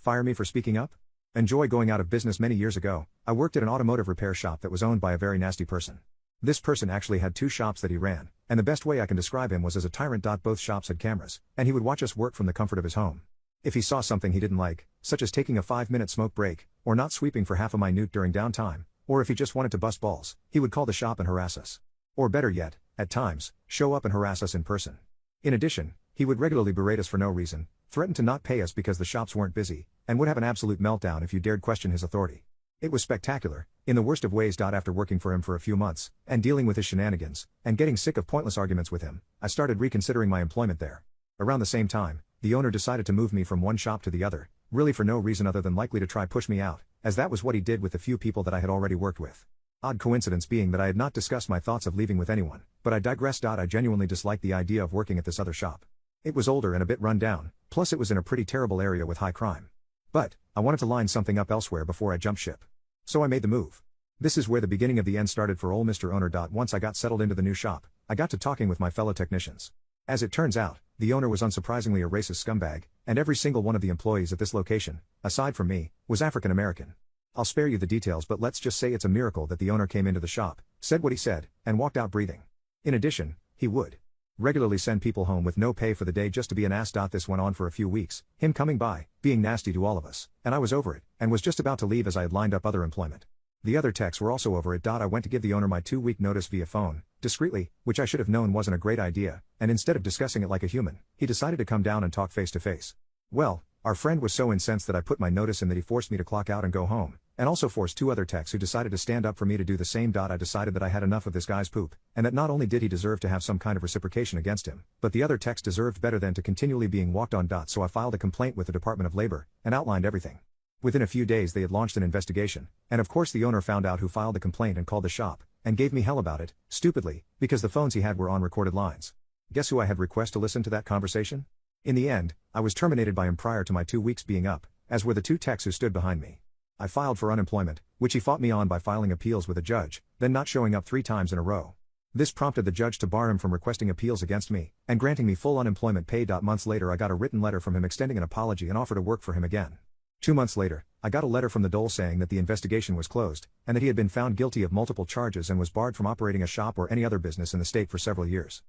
Fire me for speaking up? Enjoy going out of business. Many years ago, I worked at an automotive repair shop that was owned by a very nasty person. This person actually had 2 shops that he ran, and the best way I can describe him was as a tyrant. Both shops had cameras, and he would watch us work from the comfort of his home. If he saw something he didn't like, such as taking a 5-minute smoke break, or not sweeping for half a minute during downtime, or if he just wanted to bust balls, he would call the shop and harass us. Or better yet, at times, show up and harass us in person. In addition, he would regularly berate us for no reason, threaten to not pay us because the shops weren't busy, and would have an absolute meltdown if you dared question his authority. It was spectacular, in the worst of ways. After working for him for a few months, and dealing with his shenanigans, and getting sick of pointless arguments with him, I started reconsidering my employment there. Around the same time, the owner decided to move me from one shop to the other, really for no reason other than likely to try push me out, as that was what he did with the few people that I had already worked with. Odd coincidence being that I had not discussed my thoughts of leaving with anyone, but I digress. I genuinely disliked the idea of working at this other shop. It was older and a bit run down, plus it was in a pretty terrible area with high crime. But I wanted to line something up elsewhere before I jumped ship. So I made the move. This is where the beginning of the end started for old Mr. Owner. Once I got settled into the new shop, I got to talking with my fellow technicians. As it turns out, the owner was unsurprisingly a racist scumbag, and every single one of the employees at this location, aside from me, was African American. I'll spare you the details, but let's just say it's a miracle that the owner came into the shop, said what he said, and walked out breathing. In addition, he would regularly send people home with no pay for the day just to be an ass. This went on for a few weeks, him coming by, being nasty to all of us, and I was over it, and was just about to leave as I had lined up other employment. The other techs were also over it. I went to give the owner my 2-week notice via phone, discreetly, which I should have known wasn't a great idea, and instead of discussing it like a human, he decided to come down and talk face to face. Well, our friend was so incensed that I put my notice in that he forced me to clock out and go home, and also forced 2 other techs who decided to stand up for me to do the same. I decided that I had enough of this guy's poop, and that not only did he deserve to have some kind of reciprocation against him, but the other techs deserved better than to continually being walked on. So I filed a complaint with the Department of Labor, and outlined everything. Within a few days they had launched an investigation, and of course the owner found out who filed the complaint and called the shop, and gave me hell about it, stupidly, because the phones he had were on recorded lines. Guess who I had request to listen to that conversation? In the end, I was terminated by him prior to my 2 weeks being up, as were the 2 techs who stood behind me. I filed for unemployment, which he fought me on by filing appeals with a judge, then not showing up 3 times in a row. This prompted the judge to bar him from requesting appeals against me, and granting me full unemployment pay. Months later I got a written letter from him extending an apology and offer to work for him again. 2 months later, I got a letter from the Dole saying that the investigation was closed, and that he had been found guilty of multiple charges and was barred from operating a shop or any other business in the state for several years.